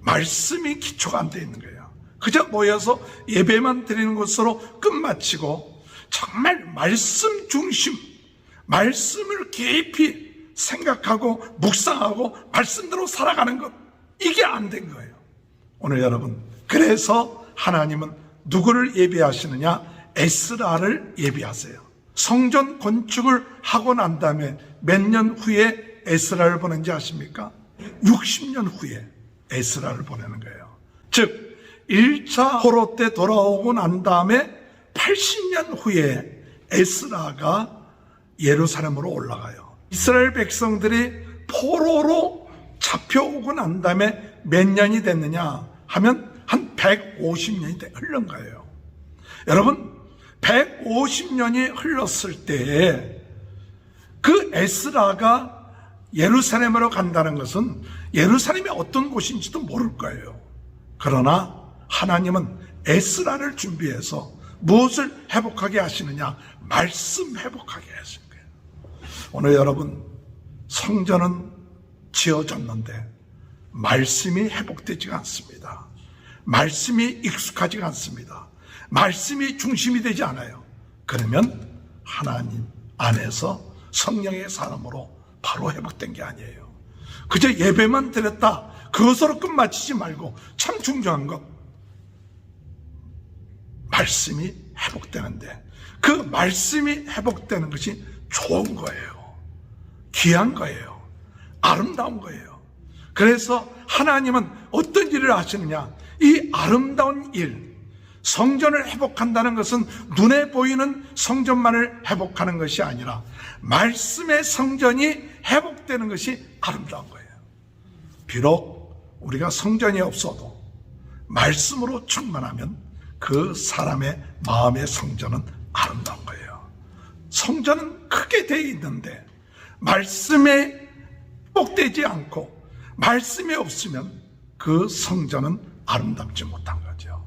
말씀이 기초가 안 돼 있는 거예요. 그저 모여서 예배만 드리는 것으로 끝마치고 정말 말씀 중심, 말씀을 깊이 생각하고 묵상하고 말씀대로 살아가는 것, 이게 안 된 거예요. 오늘 여러분, 그래서 하나님은 누구를 예비하시느냐? 에스라를 예비하세요. 성전 건축을 하고 난 다음에 몇 년 후에 에스라를 보낸지 아십니까? 60년 후에 에스라를 보내는 거예요. 즉 1차 포로 때 돌아오고 난 다음에 80년 후에 에스라가 예루살렘으로 올라가요. 이스라엘 백성들이 포로로 잡혀오고 난 다음에 몇 년이 됐느냐 하면 한 150년이 흐른 거예요. 여러분, 150년이 흘렀을 때에 그 에스라가 예루살렘으로 간다는 것은 예루살렘이 어떤 곳인지도 모를 거예요. 그러나 하나님은 에스라를 준비해서 무엇을 회복하게 하시느냐? 말씀 회복하게 하신 거예요. 오늘 여러분, 성전은 지어졌는데 말씀이 회복되지가 않습니다. 말씀이 익숙하지가 않습니다. 말씀이 중심이 되지 않아요. 그러면 하나님 안에서 성령의 사람으로 바로 회복된 게 아니에요. 그저 예배만 드렸다, 그것으로 끝마치지 말고 참 중요한 것, 말씀이 회복되는데 그 말씀이 회복되는 것이 좋은 거예요. 귀한 거예요. 아름다운 거예요. 그래서 하나님은 어떤 일을 하시느냐? 이 아름다운 일, 성전을 회복한다는 것은 눈에 보이는 성전만을 회복하는 것이 아니라 말씀의 성전이 회복되는 것이 아름다운 거예요. 비록 우리가 성전이 없어도 말씀으로 충만하면 그 사람의 마음의 성전은 아름다운 거예요. 성전은 크게 되어 있는데 말씀에 회복되지 않고 말씀이 없으면 그 성전은 아름답지 못한 거죠.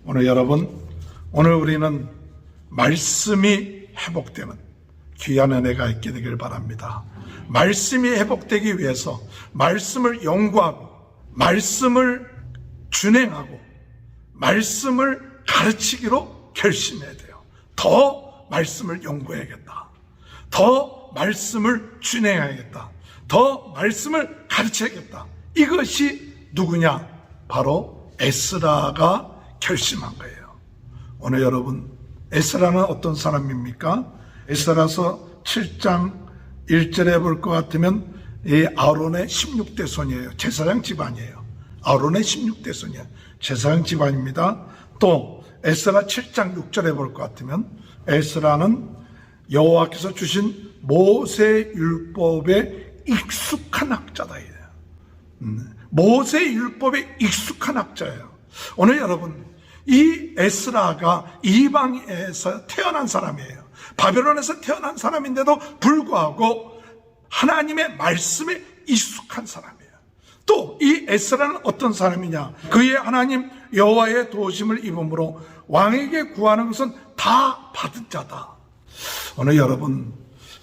오늘 여러분, 오늘 우리는 말씀이 회복되는 귀한 은혜가 있게 되길 바랍니다. 말씀이 회복되기 위해서 말씀을 연구하고 말씀을 준행하고 말씀을 가르치기로 결심해야 돼요. 더 말씀을 연구해야겠다. 더 말씀을 준행해야겠다. 더 말씀을 가르쳐야겠다. 이것이 누구냐? 바로 에스라가 결심한 거예요. 오늘 여러분, 에스라는 어떤 사람입니까? 에스라서 7장 1절에 볼 것 같으면 이 아론의 16대 손이에요. 제사장 집안이에요. 아론의 16대 손이에요. 제사장 집안입니다. 또 에스라 7장 6절에 볼 것 같으면 에스라는 여호와께서 주신 모세 율법에 익숙한 학자다. 모세 율법에 익숙한 학자예요. 오늘 여러분, 이 에스라가 이방에서 태어난 사람이에요. 바벨론에서 태어난 사람인데도 불구하고 하나님의 말씀에 익숙한 사람이에요. 또 이 에스라는 어떤 사람이냐? 그의 하나님 여호와의 도우심을 입음으로 왕에게 구하는 것은 다 받은 자다. 오늘 여러분,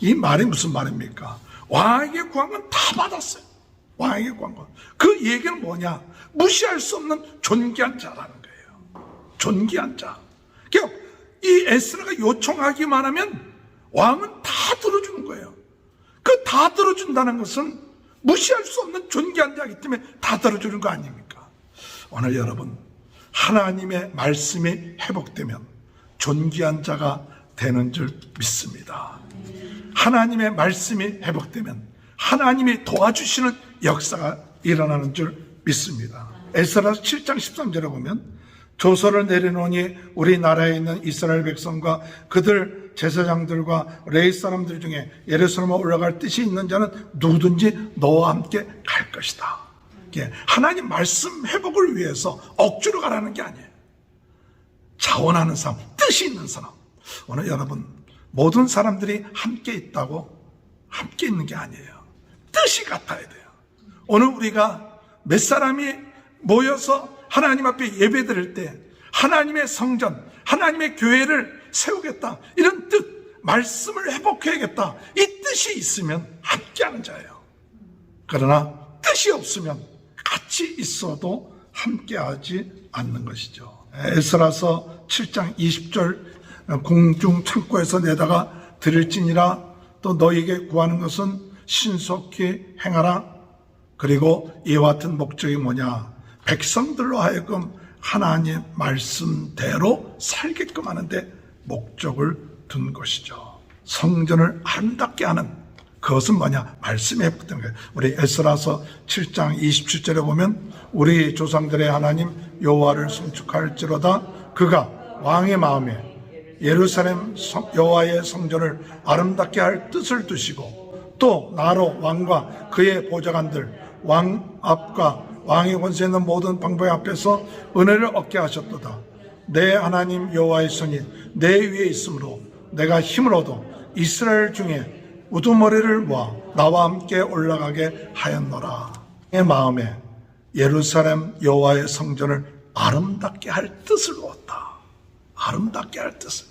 이 말이 무슨 말입니까? 왕에게 구한 건 다 받았어요. 왕에게 구한 건. 그 얘기는 뭐냐? 무시할 수 없는 존귀한 자라는 거예요. 존귀한 자. 그러니까 이 에스라가 요청하기만 하면 왕은 다 들어주는 거예요. 그 다 들어준다는 것은 무시할 수 없는 존귀한 자이기 때문에 다 들어주는 거 아닙니까? 오늘 여러분, 하나님의 말씀이 회복되면 존귀한 자가 되는 줄 믿습니다. 하나님의 말씀이 회복되면 하나님이 도와주시는 역사가 일어나는 줄 믿습니다. 에스라서 7장 13절에 보면 조서를 내려놓으니 우리나라에 있는 이스라엘 백성과 그들 제사장들과 레위 사람들 중에 예루살렘에 올라갈 뜻이 있는 자는 누구든지 너와 함께 갈 것이다. 하나님 말씀 회복을 위해서 억지로 가라는 게 아니에요. 자원하는 사람, 뜻이 있는 사람. 오늘 여러분, 모든 사람들이 함께 있다고 함께 있는 게 아니에요. 뜻이 같아야 돼요. 오늘 우리가 몇 사람이 모여서 하나님 앞에 예배 드릴 때 하나님의 성전, 하나님의 교회를 세우겠다, 이런 뜻, 말씀을 회복해야겠다, 이 뜻이 있으면 함께하는 자예요. 그러나 뜻이 없으면 같이 있어도 함께하지 않는 것이죠. 에스라서 7장 20절 공중 창고에서 내다가 드릴지니라. 또 너에게 구하는 것은 신속히 행하라. 그리고 이와 같은 목적이 뭐냐? 백성들로 하여금 하나님 말씀대로 살게끔 하는데 목적을 둔 것이죠. 성전을 아름답게 하는 그것은 뭐냐? 말씀에 회복되는 거예요. 우리 에스라서 7장 27절에 보면 우리 조상들의 하나님 여호와를 송축할지로다. 그가 왕의 마음에 예루살렘 여호와의 성전을 아름답게 할 뜻을 두시고 또 나로 왕과 그의 보좌관들 왕 앞과 왕의 권세 있는 모든 방백 앞에서 은혜를 얻게 하셨도다. 내 하나님 여호와의 손이 내 위에 있으므로 내가 힘을 얻어 이스라엘 중에 우두머리를 모아 나와 함께 올라가게 하였노라. 내 마음에 예루살렘 여호와의 성전을 아름답게 할 뜻을 얻었다. 아름답게 할 뜻을.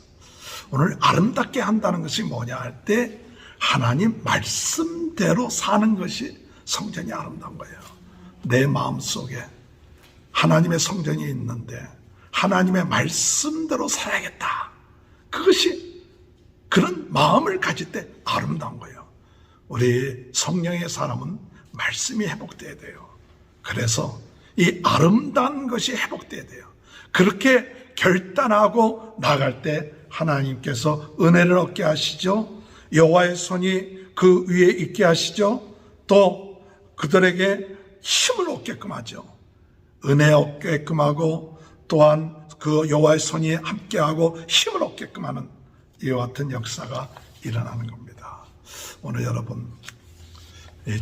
오늘 아름답게 한다는 것이 뭐냐 할 때 하나님 말씀대로 사는 것이 성전이 아름다운 거예요. 내 마음속에 하나님의 성전이 있는데 하나님의 말씀대로 살아야겠다. 그것이 그런 마음을 가질 때 아름다운 거예요. 우리 성령의 사람은 말씀이 회복돼야 돼요. 그래서 이 아름다운 것이 회복돼야 돼요. 그렇게 결단하고 나갈 때 하나님께서 은혜를 얻게 하시죠. 여호와의 손이 그 위에 있게 하시죠. 또 그들에게 힘을 얻게끔 하죠. 은혜 얻게끔 하고 또한 그 여호와의 손이 함께하고 힘을 얻게끔 하는 이와 같은 역사가 일어나는 겁니다. 오늘 여러분,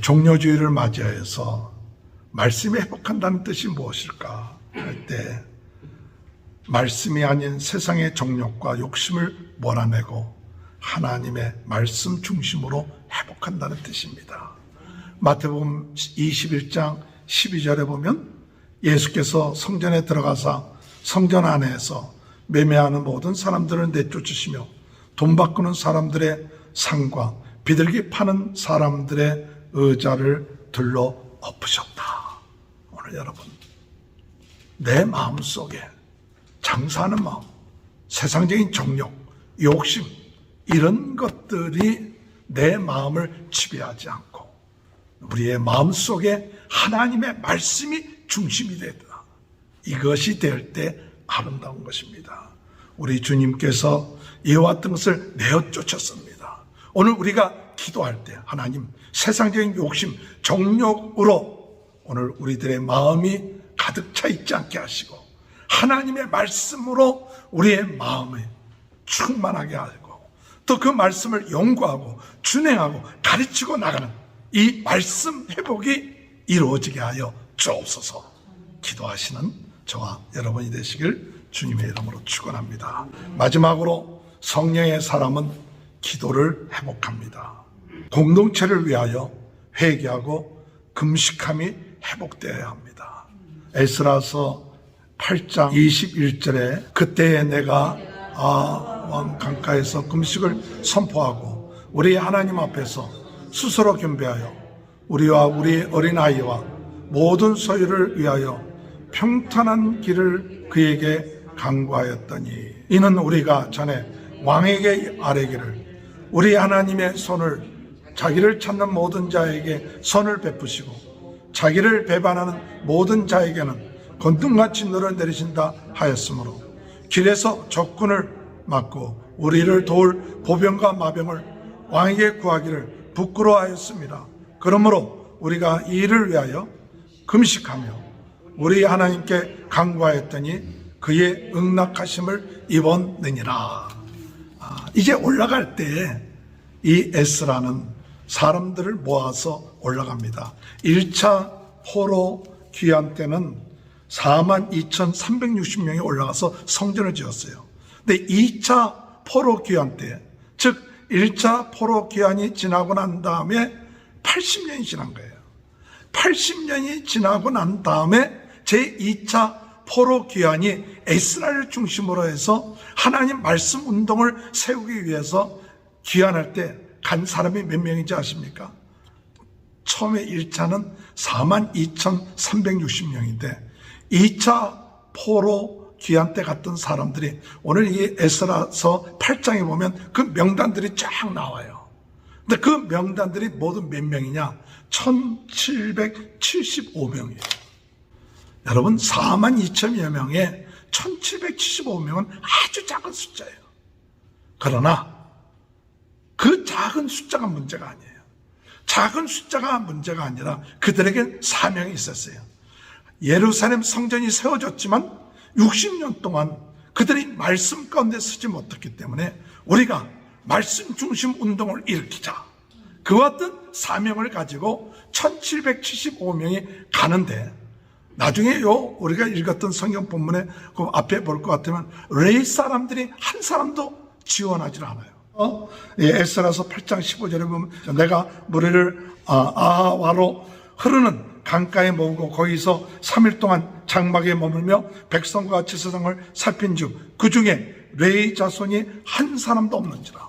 종려주의를 맞이해서 말씀이 회복한다는 뜻이 무엇일까 할 때 말씀이 아닌 세상의 정욕과 욕심을 몰아내고 하나님의 말씀 중심으로 회복한다는 뜻입니다. 마태복음 21장 12절에 보면 예수께서 성전에 들어가사 성전 안에서 매매하는 모든 사람들을 내쫓으시며 돈 바꾸는 사람들의 상과 비둘기 파는 사람들의 의자를 들러 엎으셨다. 오늘 여러분, 내 마음속에 장사하는 마음, 세상적인 정욕, 욕심, 이런 것들이 내 마음을 지배하지 않고 우리의 마음속에 하나님의 말씀이 중심이 되다. 이것이 될 때 아름다운 것입니다. 우리 주님께서 이와 같은 것을 내어 쫓았습니다. 오늘 우리가 기도할 때 하나님, 세상적인 욕심, 정욕으로 오늘 우리들의 마음이 가득 차 있지 않게 하시고 하나님의 말씀으로 우리의 마음을 충만하게 하고 또 그 말씀을 연구하고 준행하고 가르치고 나가는 이 말씀 회복이 이루어지게 하여 주옵소서. 기도하시는 저와 여러분이 되시길 주님의 이름으로 축원합니다. 마지막으로 성령의 사람은 기도를 회복합니다. 공동체를 위하여 회개하고 금식함이 회복되어야 합니다. 에스라서 8장 21절에 그때에 내가 왕 강가에서 금식을 선포하고 우리 하나님 앞에서 스스로 겸비하여 우리와 우리 어린아이와 모든 소유를 위하여 평탄한 길을 그에게 강구하였더니 이는 우리가 전에 왕에게 아뢰기를 우리 하나님의 손을 자기를 찾는 모든 자에게 선을 베푸시고 자기를 배반하는 모든 자에게는 건등같이 늘어내리신다 하였으므로 길에서 적군을 막고 우리를 도울 보병과 마병을 왕에게 구하기를 부끄러워하였습니다. 그러므로 우리가 이 일을 위하여 금식하며 우리 하나님께 간구하였더니 그의 응낙하심을 입었느니라. 이제 올라갈 때 이 에스라는 사람들을 모아서 올라갑니다. 1차 포로 귀환 때는 42,360명이 올라가서 성전을 지었어요. 근데 2차 포로 귀환 때, 즉 1차 포로 귀환이 지나고 난 다음에 80년이 지난 거예요. 80년이 지나고 난 다음에 제2차 포로 귀환이 에스라를 중심으로 해서 하나님 말씀 운동을 세우기 위해서 귀환할 때 간 사람이 몇 명인지 아십니까? 처음에 1차는 42,360명인데 2차 포로 귀환 때 갔던 사람들이 오늘 이 에스라서 8장에 보면 그 명단들이 쫙 나와요. 근데 그 명단들이 모두 몇 명이냐? 1775명이에요. 여러분 42,000여 명에 1775명은 아주 작은 숫자예요. 그러나 그 작은 숫자가 문제가 아니에요. 작은 숫자가 문제가 아니라 그들에게 사명이 있었어요. 예루살렘 성전이 세워졌지만 60년 동안 그들이 말씀 가운데 서지 못했기 때문에 우리가 말씀 중심 운동을 일으키자. 그와 같은 사명을 가지고 1775명이 가는데 나중에 우리가 읽었던 성경 본문에 그 앞에 볼 것 같으면 레이 사람들이 한 사람도 지원하지 않아요. 에스라서 8장 15절에 보면 내가 무리를 아하와로 흐르는 강가에 모으고 거기서 3일 동안 장막에 머물며 백성과 제사장을 살핀즉 그 중에 레이 자손이 한 사람도 없는지라.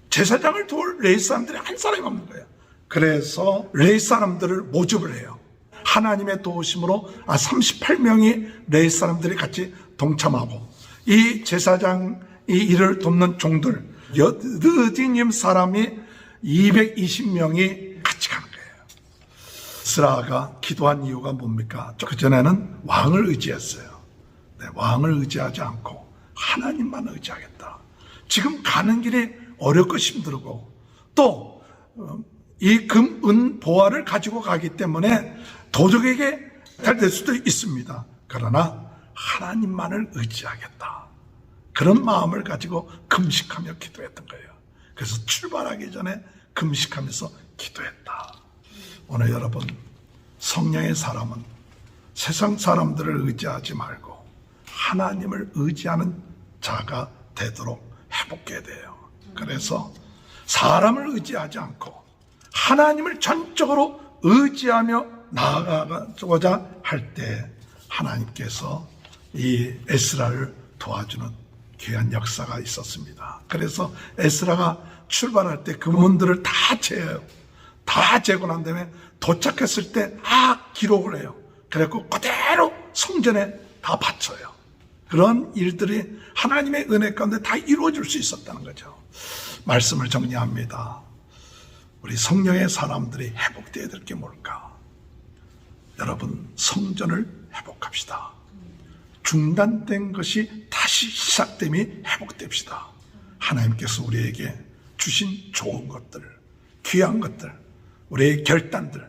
제사장을 도울 레이 사람들이 한 사람이 없는 거예요. 그래서 레이 사람들을 모집을 해요. 하나님의 도우심으로 38명이 레이 사람들이 같이 동참하고 이 제사장 이 일을 돕는 종들 느디님 사람이 220명이 같이 가는 거예요. 에스라가 기도한 이유가 뭡니까? 그전에는 왕을 의지했어요. 네, 왕을 의지하지 않고 하나님만 의지하겠다. 지금 가는 길이 어렵고 힘들고 또 이 금, 은, 보화를 가지고 가기 때문에 도적에게 탈될 수도 있습니다. 그러나 하나님만을 의지하겠다. 그런 마음을 가지고 금식하며 기도했던 거예요. 그래서 출발하기 전에 금식하면서 기도했다. 오늘 여러분 성령의 사람은 세상 사람들을 의지하지 말고 하나님을 의지하는 자가 되도록 회복해야 돼요. 그래서 사람을 의지하지 않고 하나님을 전적으로 의지하며 나아가고자 할 때 하나님께서 이 에스라를 도와주는 귀한 역사가 있었습니다. 그래서 에스라가 출발할 때 그 문들을 다 재요. 다 재고 난 다음에 도착했을 때 기록을 해요. 그래갖고 그대로 성전에 다 바쳐요. 그런 일들이 하나님의 은혜 가운데 다 이루어질 수 있었다는 거죠. 말씀을 정리합니다. 우리 성령의 사람들이 회복되어야 될 게 뭘까? 여러분 성전을 회복합시다. 중단된 것이 다시 시작됨이 회복됩시다. 하나님께서 우리에게 주신 좋은 것들, 귀한 것들, 우리의 결단들,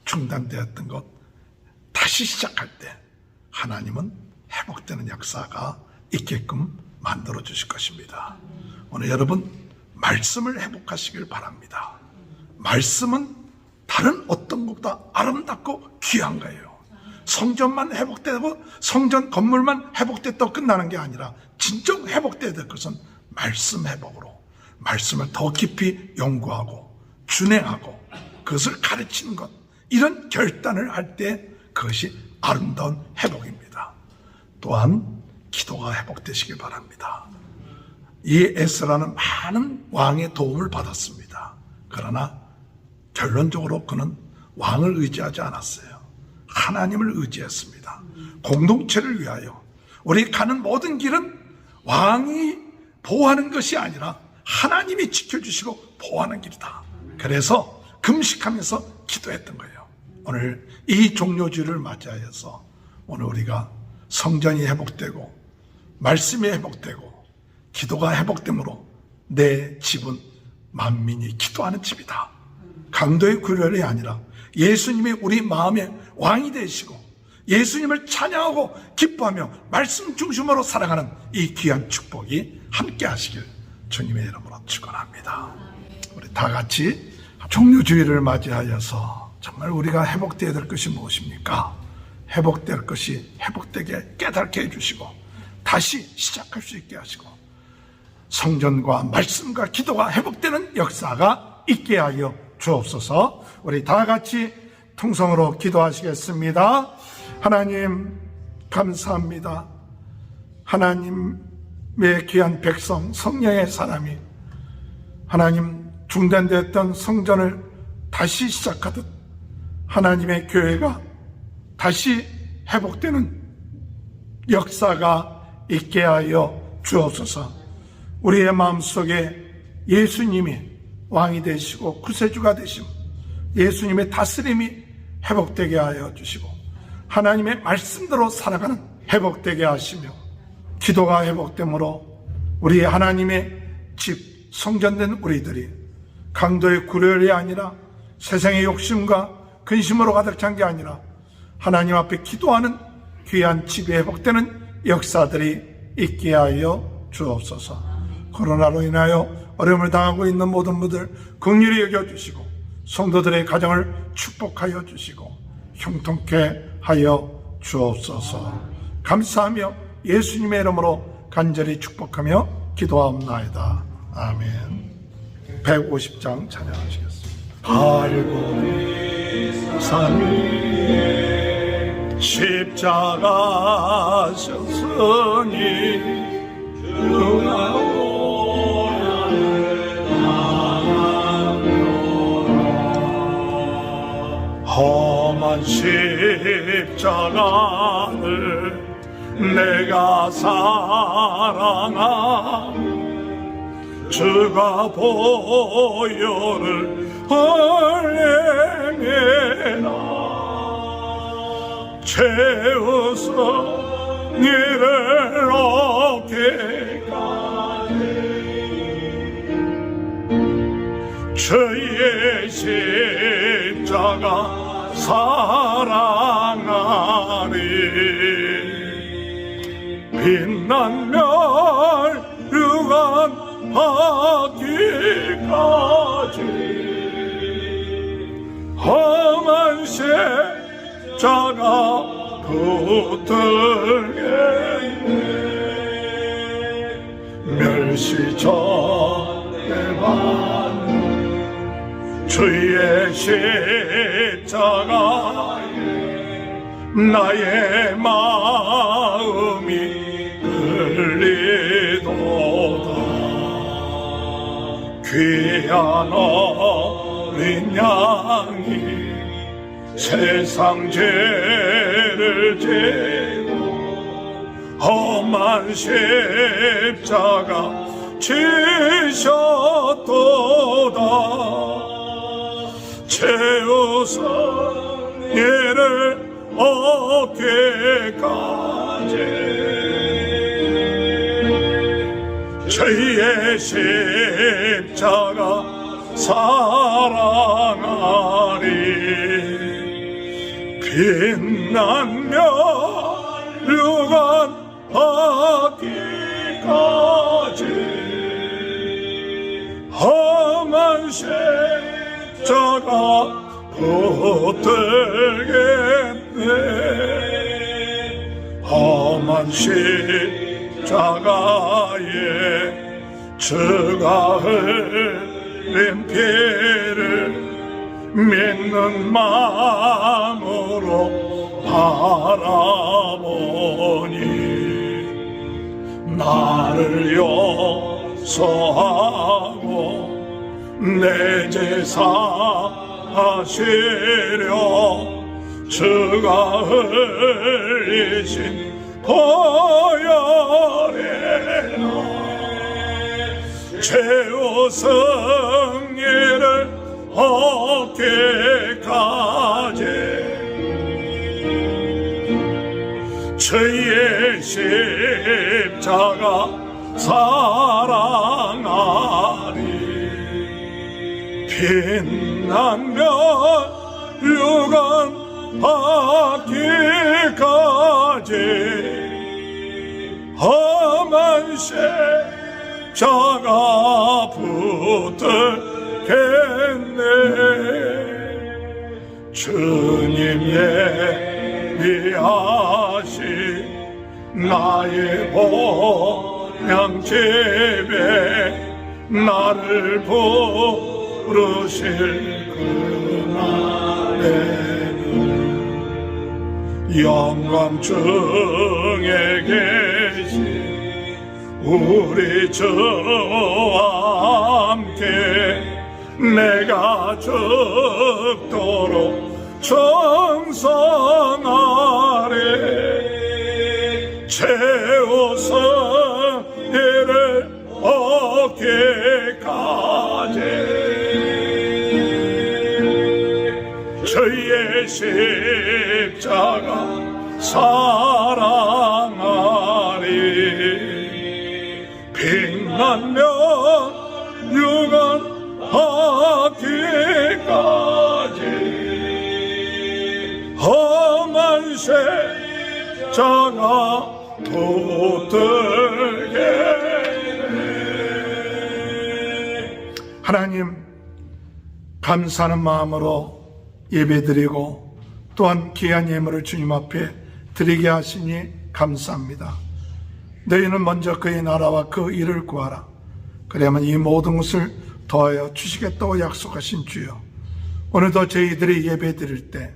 중단되었던 것 다시 시작할 때 하나님은 회복되는 역사가 있게끔 만들어 주실 것입니다. 오늘 여러분 말씀을 회복하시길 바랍니다. 말씀은 다른 어떤 것보다 아름답고 귀한 거예요. 성전만 회복되고 성전 건물만 회복됐다고 끝나는 게 아니라 진정 회복돼야 될 것은 말씀 회복으로, 말씀을 더 깊이 연구하고 준행하고 그것을 가르치는 것, 이런 결단을 할 때 그것이 아름다운 회복입니다. 또한 기도가 회복되시길 바랍니다. 이 에스라는 많은 왕의 도움을 받았습니다. 그러나 결론적으로 그는 왕을 의지하지 않았어요. 하나님을 의지했습니다. 공동체를 위하여 우리 가는 모든 길은 왕이 보호하는 것이 아니라 하나님이 지켜주시고 보호하는 길이다. 그래서 금식하면서 기도했던 거예요. 오늘 이 종료주일을 맞이하여서 오늘 우리가 성전이 회복되고 말씀이 회복되고 기도가 회복되므로 내 집은 만민이 기도하는 집이다. 강도의 구별이 아니라 예수님이 우리 마음의 왕이 되시고 예수님을 찬양하고 기뻐하며 말씀 중심으로 살아가는 이 귀한 축복이 함께 하시길 주님의 이름으로 축원합니다. 우리 다 같이 종료주일을 맞이하여서 정말 우리가 회복되어야 될 것이 무엇입니까? 회복될 것이 회복되게 깨닫게 해주시고 다시 시작할 수 있게 하시고 성전과 말씀과 기도가 회복되는 역사가 있게 하여 주옵소서. 우리 다 같이 통성으로 기도하시겠습니다. 하나님 감사합니다. 하나님의 귀한 백성 성령의 사람이 하나님 중단되었던 성전을 다시 시작하듯 하나님의 교회가 다시 회복되는 역사가 있게 하여 주옵소서. 우리의 마음속에 예수님이 왕이 되시고 구세주가 되심, 예수님의 다스림이 회복되게 하여 주시고 하나님의 말씀대로 살아가는 회복되게 하시며 기도가 회복되므로 우리 하나님의 집 성전된 우리들이 강도의 구별이 아니라 세상의 욕심과 근심으로 가득 찬 게 아니라 하나님 앞에 기도하는 귀한 집이 회복되는 역사들이 있게 하여 주옵소서. 코로나로 인하여 어려움을 당하고 있는 모든 분들 긍휼히 여겨주시고 성도들의 가정을 축복하여 주시고 형통케 하여 주옵소서. 감사하며 예수님의 이름으로 간절히 축복하며 기도하옵나이다. 아멘. 150장 찬양하시겠습니다. 발골산 십자가 셨으니 주가 험한 십자가를 내가 사랑함 주가 보혈을 흘리매나 채우서 이를 얻기까지 주의 십자가 사랑하리 빛난 멸류관 하기까지 험한 십자가 붙들겠네 멸시전에 받는 주의 십자가에 나의 마음이 끌리도다 귀한 어린 양이 세상 죄를 지고 험한 십자가 지셨도다 채우서 이를 얻기까지 주의 십자가 사랑하리 빛난 멸류관 하기까지 험한 십자가 붙들겠네. 험한 십자가에 주가 흘린 피를 믿는 마음으로 바라보니 나를 용서하고 내 제사 하시려 주가 흘리신 보혈에는 죄와 승리를 얻기까지 주의 십자가 사랑하리. 빛나며 유관 받기까지 험한 십자가 붙들겠네. 주님 예비하시 나의 보양집에 나를 부르실 그날에는 영광 중에 계신 우리 주와 함께 내가 죽도록 정성하리. 죄와 승리를 얻기까지 주의 십자가 사랑하리. 빛나며 유관하기까지 험한 십자가 붙들겠네. 하나님, 감사하는 마음으로 예배드리고 또한 귀한 예물을 주님 앞에 드리게 하시니 감사합니다. 너희는 먼저 그의 나라와 그 일을 구하라. 그래야만 이 모든 것을 더하여 주시겠다고 약속하신 주여, 오늘도 저희들이 예배 드릴 때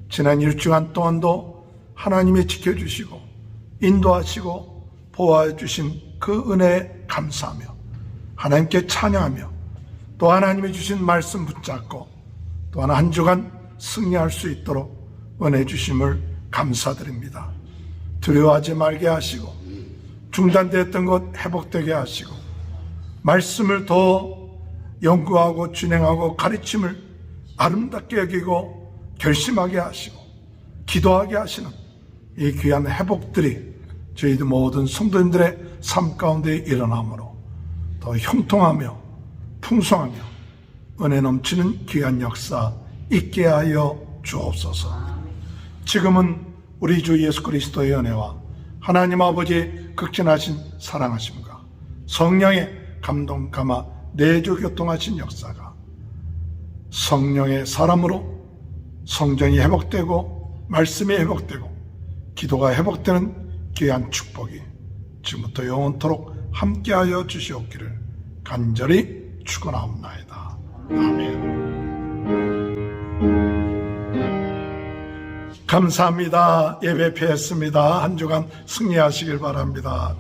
지난 일주간 동안도 하나님이 지켜주시고 인도하시고 보호해 주신 그 은혜에 감사하며 하나님께 찬양하며 또 하나님이 주신 말씀 붙잡고 또한 한 주간 승리할 수 있도록 은혜 주심을 감사드립니다. 두려워하지 말게 하시고 중단되었던 것 회복되게 하시고 말씀을 더 연구하고 진행하고 가르침을 아름답게 여기고 결심하게 하시고 기도하게 하시는 이 귀한 회복들이 저희들 모든 성도님들의 삶 가운데 일어나므로 더 형통하며 풍성하며 은혜 넘치는 귀한 역사 있게 하여 주옵소서. 지금은 우리 주 예수 그리스도의 은혜와 하나님 아버지의 극진하신 사랑하심과 성령의 감동 감화 내주 교통하신 역사가 성령의 사람으로 성전이 회복되고 말씀이 회복되고 기도가 회복되는 귀한 축복이 지금부터 영원토록 함께하여 주시옵기를 간절히 축원하옵나이다. 아멘. 감사합니다. 예배 폐했습니다. 한 주간 승리하시길 바랍니다.